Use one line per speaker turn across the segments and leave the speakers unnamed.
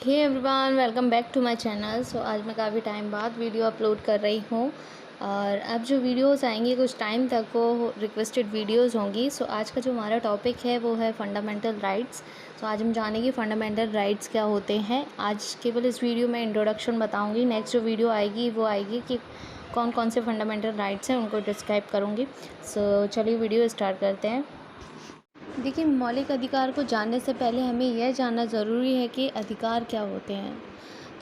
Hey everyone, welcome back to my channel. So आज मैं काफ़ी टाइम बाद वीडियो अपलोड कर रही हूँ और अब जो वीडियोस आएंगी कुछ टाइम तक वो रिक्वेस्टेड वीडियोस होंगी। सो आज का जो हमारा टॉपिक है वो है फंडामेंटल राइट्स। सो आज हम जानेंगे फंडामेंटल राइट्स क्या होते हैं। आज केवल इस वीडियो में इंट्रोडक्शन बताऊँगी। नेक्स्ट जो वीडियो आएगी वो आएगी कि कौन कौन से फंडामेंटल राइट्स हैं उनको डिस्क्राइब करूँगी। सो चलिए वीडियो स्टार्ट करते हैं। देखिए, मौलिक अधिकार को जानने से पहले हमें यह जानना ज़रूरी है कि अधिकार क्या होते हैं।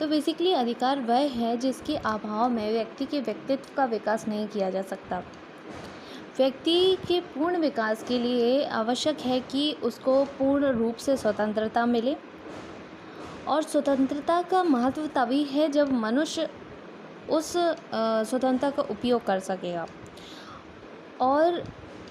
तो बेसिकली अधिकार वह है जिसके अभाव में व्यक्ति के व्यक्तित्व का विकास नहीं किया जा सकता। व्यक्ति के पूर्ण विकास के लिए आवश्यक है कि उसको पूर्ण रूप से स्वतंत्रता मिले, और स्वतंत्रता का महत्व तभी है जब मनुष्य उस स्वतंत्रता का उपयोग कर सकेगा, और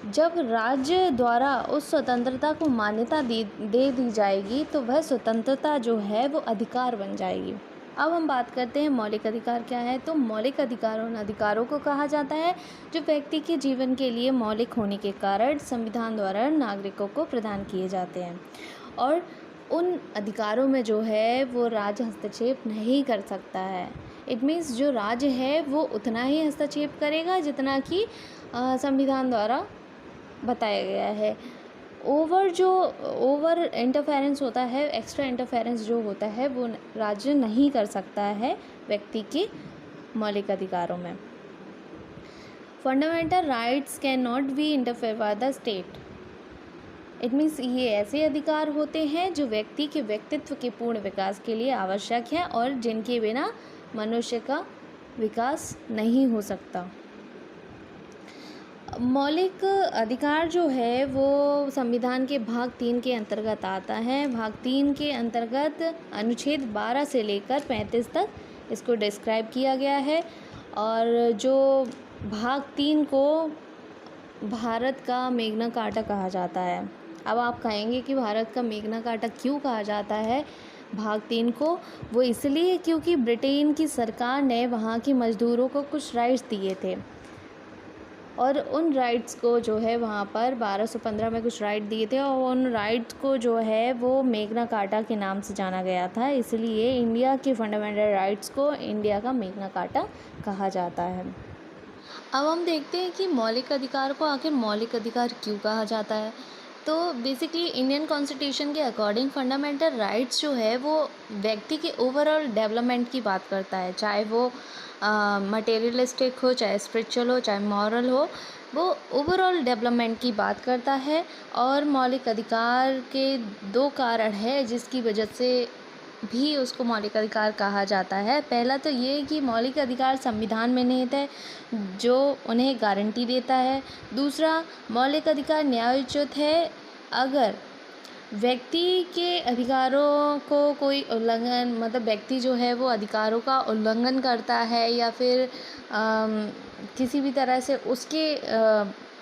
जब राज्य द्वारा उस स्वतंत्रता को मान्यता दे दी जाएगी तो वह स्वतंत्रता जो है वो अधिकार बन जाएगी। अब हम बात करते हैं मौलिक अधिकार क्या है। तो मौलिक अधिकार उन अधिकारों को कहा जाता है जो व्यक्ति के जीवन के लिए मौलिक होने के कारण संविधान द्वारा नागरिकों को प्रदान किए जाते हैं, और उन अधिकारों में जो है वो राज्य हस्तक्षेप नहीं कर सकता है। इट मीन्स जो राज्य है वो उतना ही हस्तक्षेप करेगा जितना कि संविधान द्वारा बताया गया है। ओवर इंटरफेरेंस होता है, एक्स्ट्रा इंटरफेरेंस जो होता है वो राज्य नहीं कर सकता है व्यक्ति के मौलिक अधिकारों में। Fundamental rights can not be interfere by the state. It means ये ऐसे अधिकार होते हैं जो व्यक्ति के व्यक्तित्व के पूर्ण विकास के लिए आवश्यक हैं और जिनके बिना मनुष्य का विकास नहीं हो सकता। मौलिक अधिकार जो है वो संविधान के भाग 3 के अंतर्गत आता है। भाग 3 के अंतर्गत अनुच्छेद 12 से लेकर 35 तक इसको डिस्क्राइब किया गया है, और जो भाग 3 को भारत का मैग्ना कार्टा कहा जाता है। अब आप कहेंगे कि भारत का मैग्ना कार्टा क्यों कहा जाता है भाग 3 को? वो इसलिए क्योंकि ब्रिटेन की सरकार ने वहाँ के मज़दूरों को कुछ राइट्स दिए थे, और उन राइट्स को जो है वहाँ पर 1215 में कुछ राइट दिए थे, और उन राइट्स को जो है वो मैग्ना कार्टा के नाम से जाना गया था। इसलिए इंडिया के फंडामेंटल राइट्स को इंडिया का मैग्ना कार्टा कहा जाता है। अब हम देखते हैं कि मौलिक अधिकार को आखिर मौलिक अधिकार क्यों कहा जाता है। तो बेसिकली इंडियन कॉन्स्टिट्यूशन के अकॉर्डिंग फंडामेंटल राइट्स जो है वो व्यक्ति के ओवरऑल डेवलपमेंट की बात करता है, चाहे वो मटेरियलिस्टिक हो, चाहे स्पिरिचुअल हो, चाहे मॉरल हो, वो ओवरऑल डेवलपमेंट की बात करता है। और मौलिक अधिकार के 2 कारण है जिसकी वजह से भी उसको मौलिक अधिकार कहा जाता है। पहला तो ये कि मौलिक अधिकार संविधान में निहित है जो उन्हें गारंटी देता है। दूसरा, मौलिक अधिकार न्यायोचित है। अगर व्यक्ति के अधिकारों को कोई उल्लंघन, मतलब व्यक्ति जो है वो अधिकारों का उल्लंघन करता है या फिर किसी भी तरह से उसके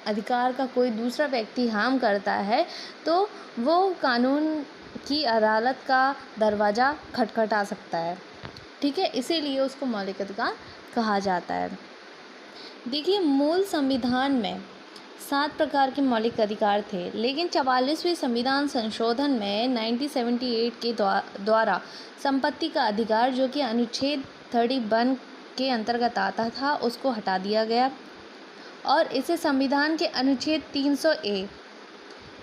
अधिकार का कोई दूसरा व्यक्ति हार्म करता है, तो वो कानून की अदालत का दरवाज़ा खटखटा सकता है। ठीक है, इसीलिए उसको मौलिक अधिकार कहा जाता है। देखिए, मूल संविधान में 7 प्रकार के मौलिक अधिकार थे, लेकिन 44वें संविधान संशोधन में 1978 के द्वारा संपत्ति का अधिकार, जो कि अनुच्छेद 31 के अंतर्गत आता था, उसको हटा दिया गया और इसे संविधान के अनुच्छेद 300A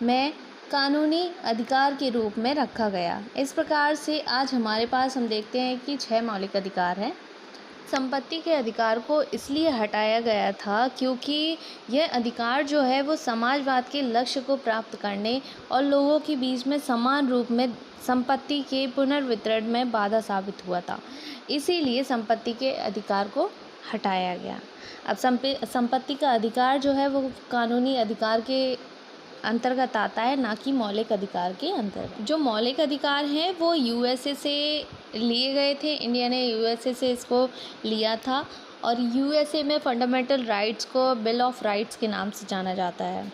में कानूनी अधिकार के रूप में रखा गया। इस प्रकार से आज हमारे पास हम देखते हैं कि 6 मौलिक अधिकार हैं। संपत्ति के अधिकार को इसलिए हटाया गया था क्योंकि यह अधिकार जो है वो समाजवाद के लक्ष्य को प्राप्त करने और लोगों के बीच में समान रूप में संपत्ति के पुनर्वितरण में बाधा साबित हुआ था। इसीलिए संपत्ति के अधिकार को हटाया गया। अब संपत्ति का अधिकार जो है वो कानूनी अधिकार के अंतर्गत आता है, ना कि मौलिक अधिकार के अंतर्गत। जो मौलिक अधिकार हैं वो यूएसए से लिए गए थे। इंडिया ने यूएसए से इसको लिया था, और यूएसए में फंडामेंटल राइट्स को बिल ऑफ राइट्स के नाम से जाना जाता है।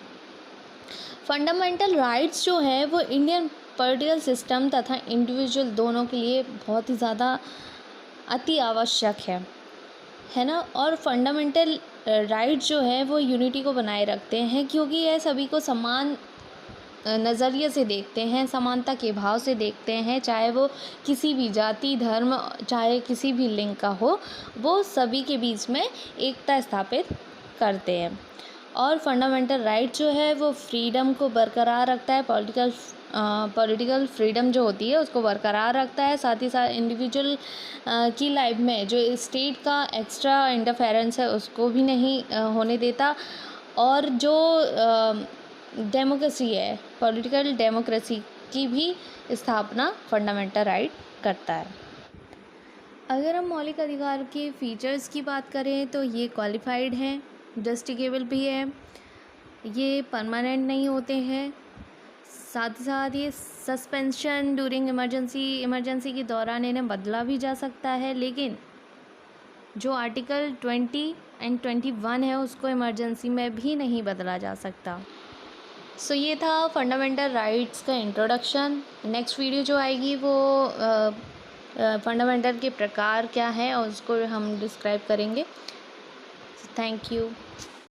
फंडामेंटल राइट्स जो है वो इंडियन पॉलिटिकल सिस्टम तथा इंडिविजुअल दोनों के लिए बहुत ही ज़्यादा अति आवश्यक है ना। और फंडामेंटल राइट्स जो है वो यूनिटी को बनाए रखते हैं, क्योंकि यह सभी को समान नज़रिए से देखते हैं, समानता के भाव से देखते हैं, चाहे वो किसी भी जाति, धर्म, चाहे किसी भी लिंग का हो, वो सभी के बीच में एकता स्थापित करते हैं। और फंडामेंटल राइट जो है वो फ्रीडम को बरकरार रखता है, पॉलिटिकल फ्रीडम जो होती है उसको बरकरार रखता है। साथ ही साथ इंडिविजुअल की लाइफ में जो स्टेट का एक्स्ट्रा इंटरफेरेंस है उसको भी नहीं होने देता। और जो डेमोक्रेसी है, पॉलिटिकल डेमोक्रेसी की भी स्थापना फंडामेंटल राइट करता है। अगर हम मौलिक अधिकार के फीचर्स की बात करें तो ये क्वालिफाइड हैं, जस्टिकेबल भी है, ये परमानेंट नहीं होते हैं। साथ ही साथ ये सस्पेंशन ड्यूरिंग इमरजेंसी के दौरान इन्हें बदला भी जा सकता है, लेकिन जो आर्टिकल 20 एंड 21 है उसको इमरजेंसी में भी नहीं बदला जा सकता। सो ये था फंडामेंटल राइट्स का इंट्रोडक्शन। नेक्स्ट वीडियो जो आएगी वो फंडामेंटल के प्रकार क्या है और उसको हम डिस्क्राइब करेंगे। Thank you.